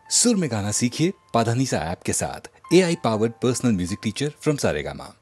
सुर में गाना सीखिए पाधानीसा ऐप के साथ। AI powered personal music teacher from Saregama.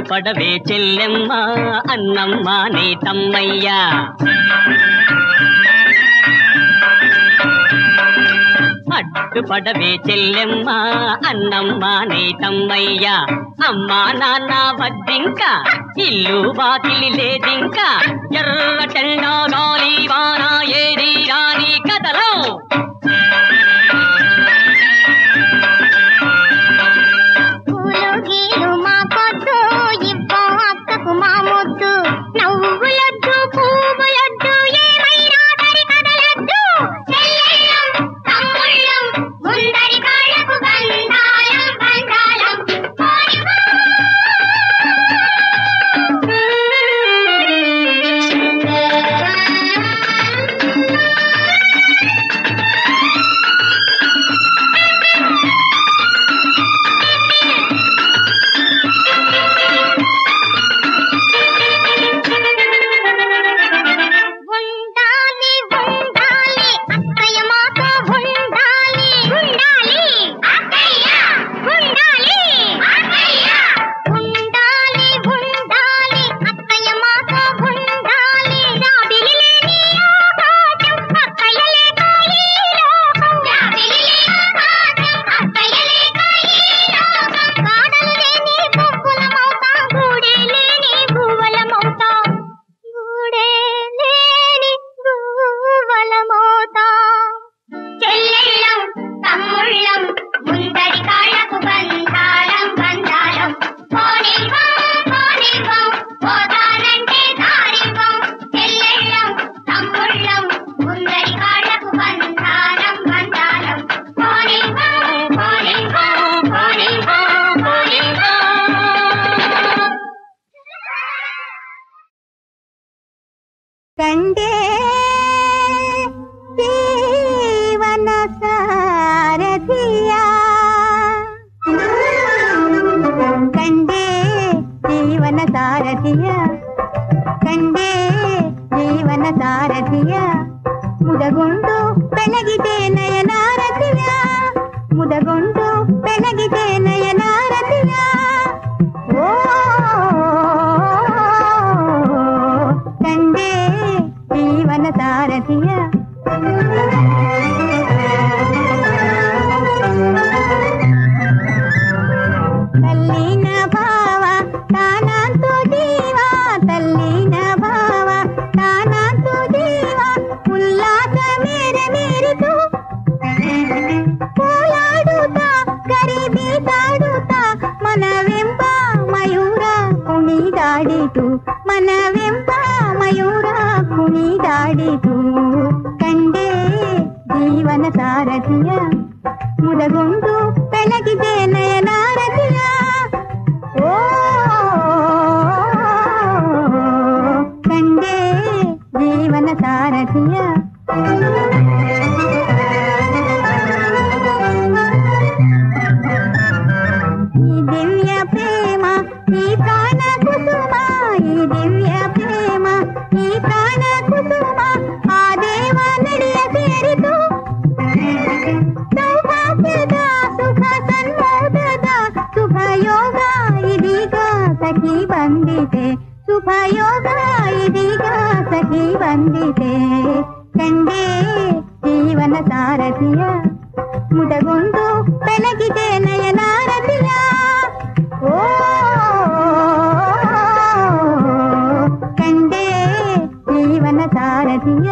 పడవే చెల్లెమ్మ అన్నమ్మ నీ తమ్మయ్య అడ్డుపడవే చెల్లెమ్మ అన్నమ్మ నీ తమ్మయ్య అమ్మా నాన్న వద్దింక ఇల్లు బాకిలి లేదింక ఎర్ర చెండా గాలి వాన ఏది రాని కథలో కండే జీవన సారథియా కండే జీవన సారథియా కండే జీవన సారథియా ముదగొండు ಬೆಳಗಿದೆ ನಯನಾರತಿಯ ಮುದಗೊಂಡು ಬೆಳಗಿದೆ ನಯನಾರತಿಯ ಓ ಕಂಡೆ ಜೀವನ ಸಾರಥಿಯ ತಲ್ಲಿನ ಭಾವ ತಾನಂತು ಜೀವ ತಲ್ಲಿನ ಭಾವ ತಾನಂತು ಜೀವ ಉಲ್ಲಾಸ ಮೇರೆ ಮೇರೆ ಸಾರಥಿಯ ಮುದಗೊಂಡು ಬೆಳಗಿದೆ ನಯನಾರತಿಯ ಓ ಕಂಡೆ ಜೀವನ ಸಾರಥಿಯ ಈ ದಿವ್ಯ ಪ್ರೇಮ ಈ ಪ್ರಾಣ ಕುಸುಮ ಈ ದಿವ್ಯ ಪ್ರೇಮ ಈ ಪ್ರಾಣ ಕುಸುಮ ಆ ದೇವ ನಡೆಯ ಸೇರಿತು ಸೌಭಾಗ್ಯದ ಸುಖ ಸನ್ಮೋದದ ಶುಭ ಯೋಗ ಇದೀಗ ಸಖಿ ಬಂದಿದೆ ಶುಭ ಯೋಗ ಇದೀಗ ಸಖಿ ಬಂದಿದೆ ಕಂಡೆ ಜೀವನ ಸಾರಥಿಯ ಮುದಗೊಂಡು ಬೆಳಗಿದೆ ನಯನಾರತಿಯ ಓ ಕಂಡೆ ಜೀವನ ಸಾರಥಿಯ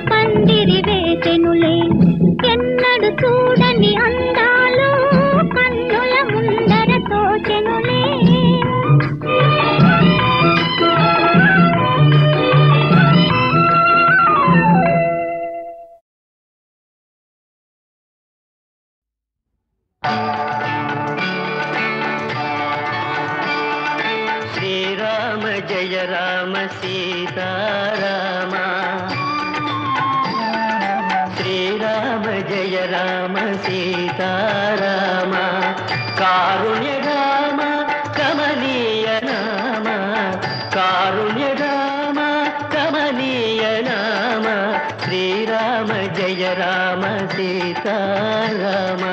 పందిరి వేసెనులే ఎన్నడు చూడని అందాలు కన్నుల ముందర తోచెనులే శ్రీరామ జయ రామ సీతారామ శ్రీరామ జయ రామ సీతారామ కారుణ్య రామ కమనీయ నామ కారుణ్య రామ కమనీయ నామ శ్రీరామ జయ రామ సీతారామ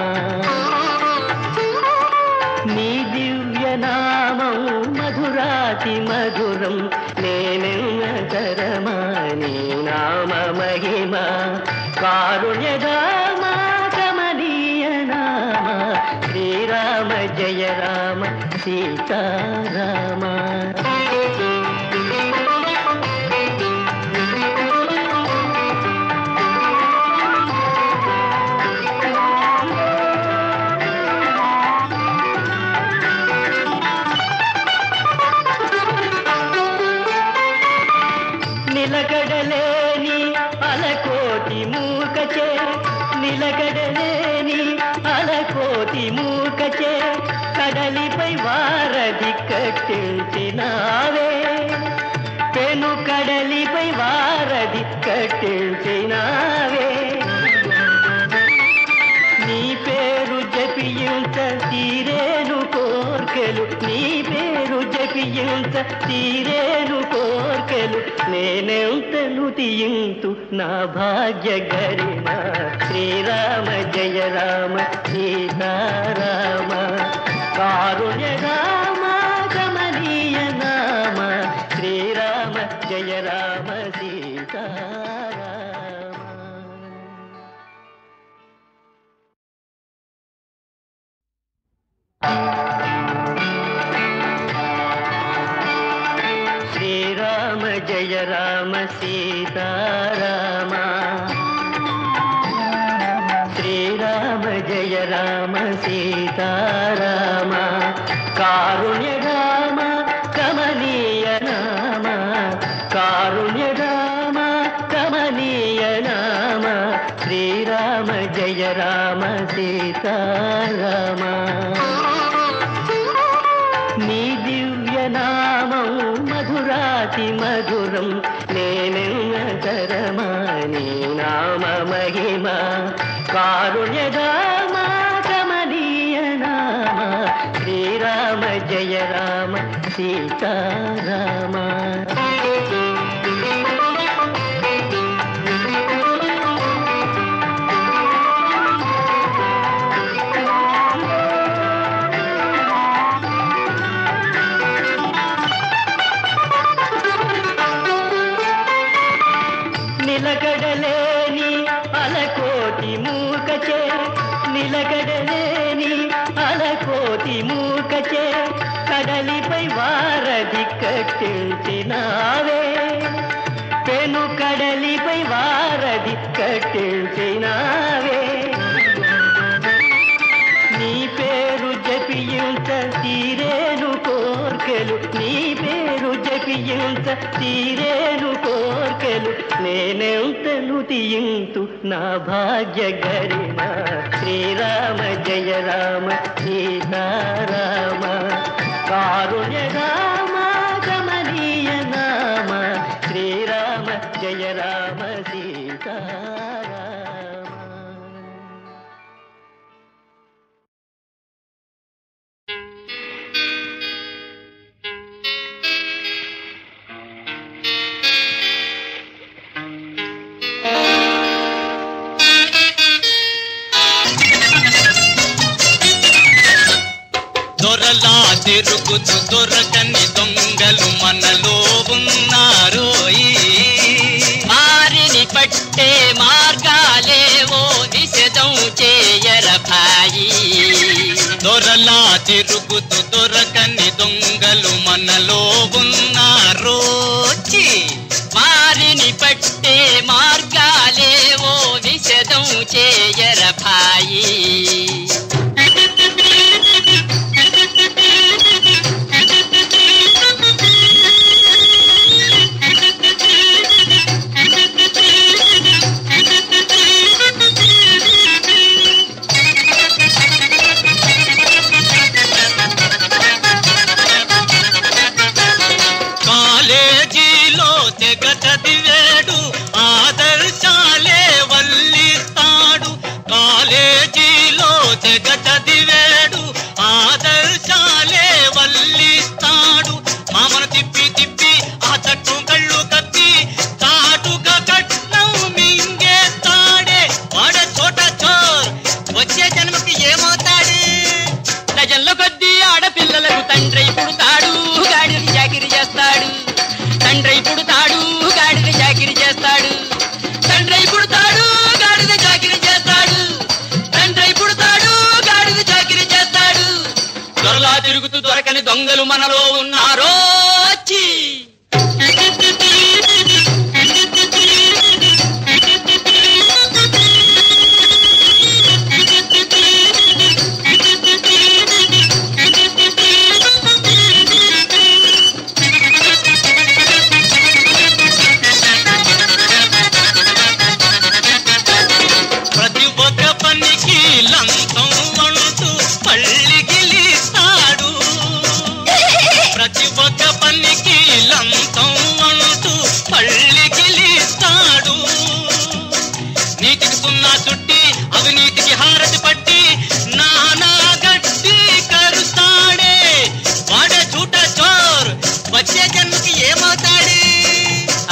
నీ దివ్య నామం మధురాతి మధురం నేనెన్నతరమా నీ నామ మహిమ కారుణ్య రామ కమనీయ నామ శ్రీరామ జయ రామ సీతారామ నిలకడలేని అలకోటి మూకచే నిలకడలేని అలకోటి మూకచే కడలిపై వారధి కట్టించినావే పెను కడలిపై వారధి కట్టించినావే నీ పేరు జపించ తీరేను కోర్కెలు నీ పేరు జపించ తీరేను కోర్కెలు నేనెంతను తీయింతు నా భాగ్య గరిమ శ్రీరామ జయ రామ సీతారామ కారుణ్య రామ కమనీయ నామ శ్రీరామ జయ రామ సీతారామ శ్రీరామ జయ రామ సీతారామ శ్రీరామ జయ రామ సీతారామ కారుణ్య రామ కమనీయ నామ కారుణ్య రామ కమనీయ నామ శ్రీరామ జయ రామ సీతారామ నీ దివ్య నామం మధురాతి మధురం నేనెన్నతరమా నీ నామ మహిమ కారుణ్య రామ కమనీయ నామ శ్రీరామ జయ రామ సీతారామ నిలకడలేని అలకోటి మూకచే నిలకడలేని అలకోటి మూకచే కడలిపై వారధి కట్టించినావే పెను కడలిపై వారధి కట్టించినావే నీ పేరు జపించ తీరేను కోర్కెలు నీ పేరు జపించ తీరేను కోర్కెలు నేనెంతను తీయింతు నా భాగ్య గరిమ శ్రీరామ జయ రామ సీతారామ కారుణ్య రామ కమనీయ నామ శ్రీరామ జయ రామ సీతారామ దొరలా తిరుగుతూ దొరకని దొంగలు మనలో ఉన్నారు వారిని పట్టే మార్గాలేవో నిషేధం చేయర భాయి దొరలా తిరుగుతూ దొరకని దొంగలు మనలో ఉన్నారు వారిని పట్టే మార్గాలేవో చేయర భాయి. తిరుగుతూ దొరకని దొంగలు మనలో ఉన్నారో వచ్చి. ప్రతి ఒక్క పనికి లంచం అంటూ పళ్ళికిలిస్తాడు, ప్రతి ఒక్క పనికి లంచం అంటూ పళ్ళికిలిస్తాడు. నీతికి సున్నా చుట్టి అవినీతికి హారతి పట్టి నానా గట్టి కరుస్తాడే. వాడే చూట చోర్, వచ్చే జన్మకి ఏమవుతాడు?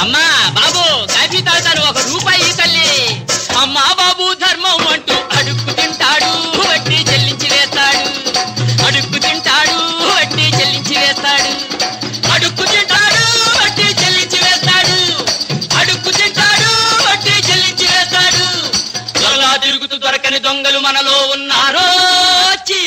అమ్మా బాబు కాఫీ తాగుతాను, 1 రూపాయి తల్లి. అమ్మా బాబు ధర్మం అంటూ అడుక్కు తింటాడు, వడ్డీ చెల్లించి వేస్తాడు. అడుక్కు తింటాడు, వడ్డీ చెల్లించి వేస్తాడు. అడుక్కు తింటాడు, వడ్డీ చెల్లించి వేస్తాడు. అడుక్కు తింటాడు, వడ్డీ చెల్లించి వేస్తాడు. త్వరలా తిరుగుతూ దొరకని దొంగలు మనలో ఉన్నారో వచ్చి.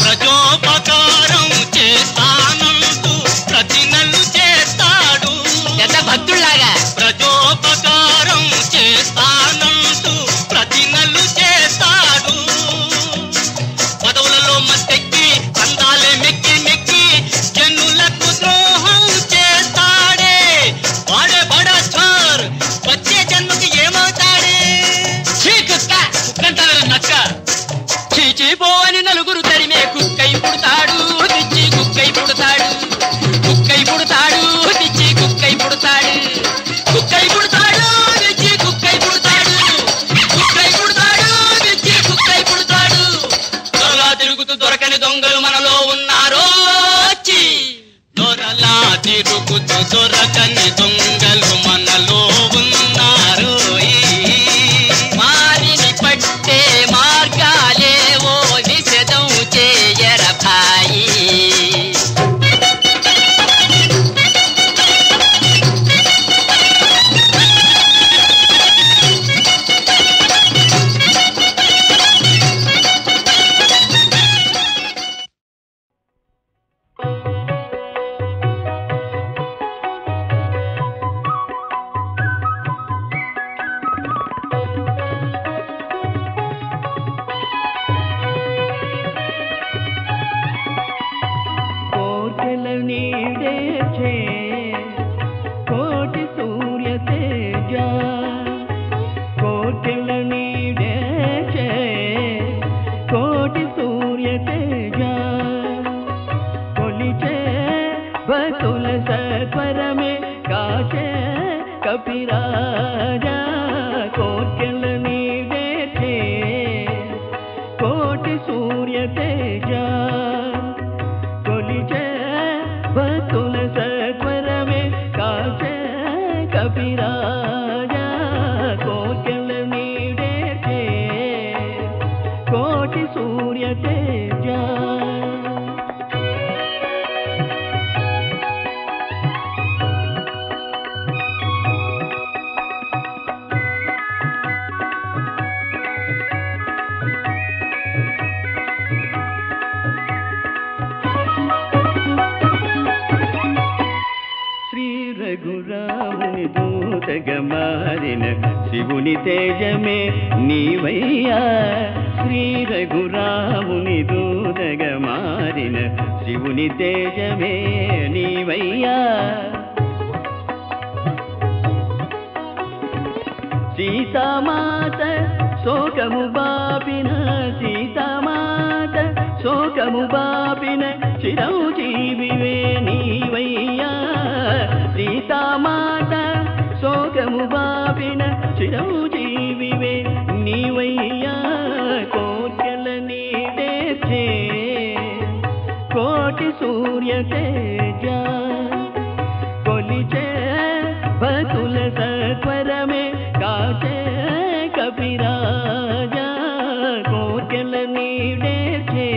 ప్రజోపకారం చేస్తానంటూ ప్రతి నెల్లు చేస్తాడు, ఎంత భక్తుల్లాగా. ప్రజోపకారం చేస్తానంటూ ప్రతి నెల్లు చేస్తాడు. పదవులలో మత్తెక్కి అందాలే మెక్కి మెక్కి జనులకు ద్రోహం చేస్తాడే. వాడే బడా చోర్, వచ్చే జన్మకి ఏమవుతాడే? ఛీ కుక్క, కుక్కంటారా నక్క. చీచీపో అని నలుగురు తరిమే కుక్కై పుడతాడు, తెచ్చి కుక్కై పుడతాడు. కుక్కై పుడతాడు, తెచ్చి కుక్కై పుడతాడు. కుక్కై పుడతాడు, తెచ్చి కుక్కై పుడతాడు. కుక్కై పుడతాడు, తెచ్చి కుక్కై పుడతాడు. త్వరలా తిరుగుతూ దొరకని దొంగలు మనలో ఉన్నారో వచ్చి. దొరలా తిరుగుతూ దొరకని దొంగలు మనలో ఉన్నారు. మారిని పట్టే మార్గాలేవో నిషేధం చేయర భాయి. కోటెల నీడే చే కోటి సూర్య తేజ, కోటెల నీడే చే కోటి సూర్య తేజ, కొలిచే భక్తుల సత్వరమే కాచే కపిరాజా. కోటెల నీడే చే కోటి సూర్య తేజ, కొలిచే భక్తుల సత్వరమే కాచే కపిరాజా. కోటెల నీడే చే కోటి సూర్య తేజ. రఘురాముని దూతగా మారిన శివుని తేజమే నీవయ్యా. శ్రీ రఘురాముని దూతగా మారిన శివుని తేజమే నీవయ్యా. సీతామాత శోకము బాపిన సీతామాత శోకము బాపిన చిరంజీవివే నీవయ్యా. సీతామాత శోకము బాపిన చిరంజీవివే నీవయ్యా. కోర్కెల నీడేచే కోటి సూర్య తేజ కొలిచే భక్తుల సత్వరమే కాచే కపిరాజా. కోర్కెల నీడేచే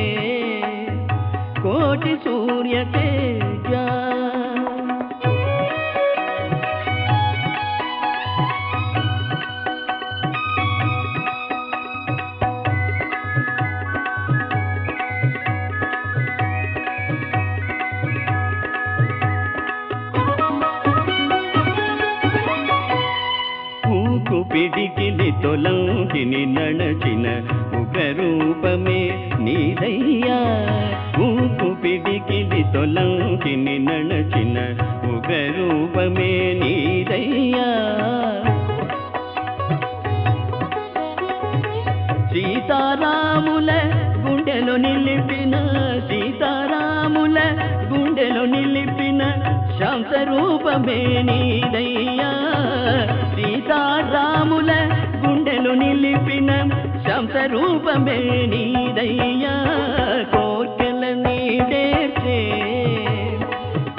కోటి సూర్య తేజ. పిడికిలి తొలంకిని నడచిన ఉగ్రరూపమే నీదయ్యా. ఊకు పిడికిలి తొలంకిని నడచిన ఉగ్రరూపమే నీదయ్యా. సీతారాముల గుండెలో నిలిపిన సీతారాముల గుండెలో నిలిపిన శాంతరూపమే నీదయ్యా. సీతారాముల గుండెలు నిలిపిన శాంతరూపమే నీదయ్యా. కోర్కెల నీడేచే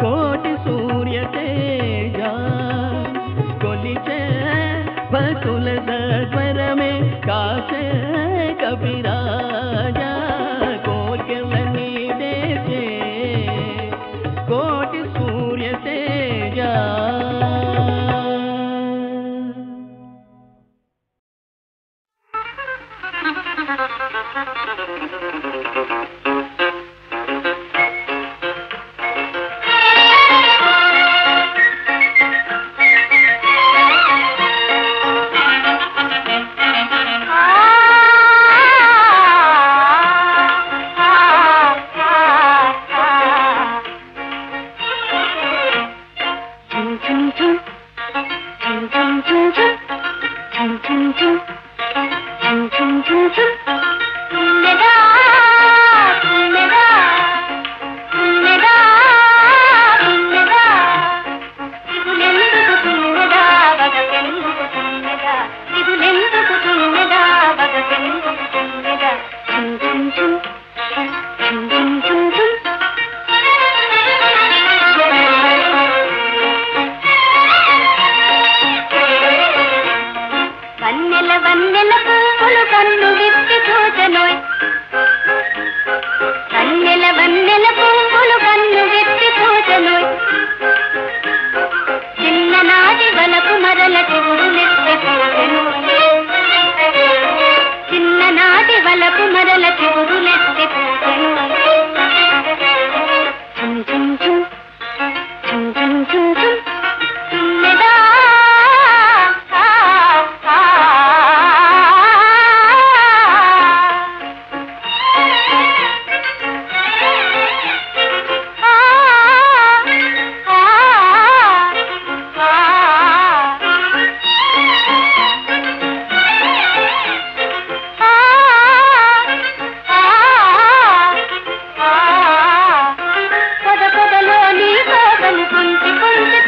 కోటి సూర్య తేజ కొలిచే భక్తుల సత్వరమే కాచే కపిరాజా. కోర్కెల నీడేచే కోటి సూర్య తేజ. పొద పొదలో నీ కోపము కొంచె కొంచె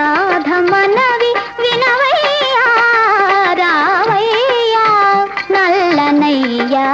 రాధ మనవి వినవయ్యా రావయ్యా నల్లనయ్యా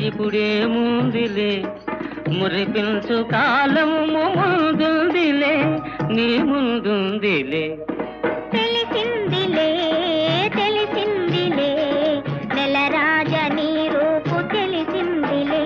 ఇప్పుడేముందిలే మురిపించు కాలము ముందుందిలే నీ ముందుందిలే తెలిసిందిలే తెలిసిందిలే నెలరాజ నీ రూపు తెలిసిందిలే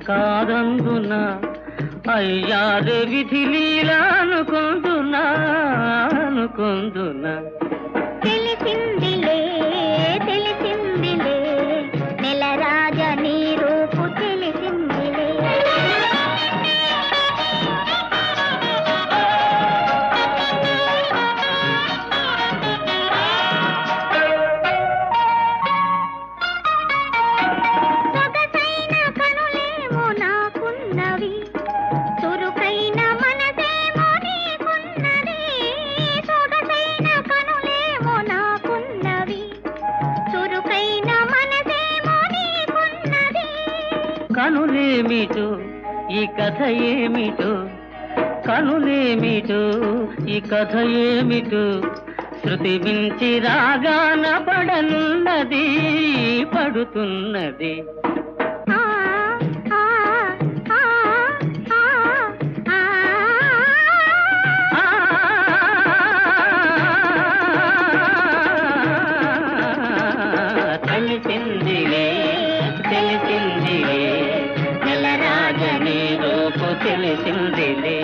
కాదందున అయ్యారే విధి లీలా అనుకుందునా తెలిసిందిలే తెలిసిందిలే నెలరాజ నీ రూపు తెలిసిందిలే కనులేమిటో ఈ కథ ఏమిటో కనులేమిటో ఈ కథ ఏమిటో శృతి మించి రాగాన పడనున్నది పడుతున్నది తెలిసిందిలే తెలిసిందిలే నెలరాజ నీ రూపు తెలిసిందిలే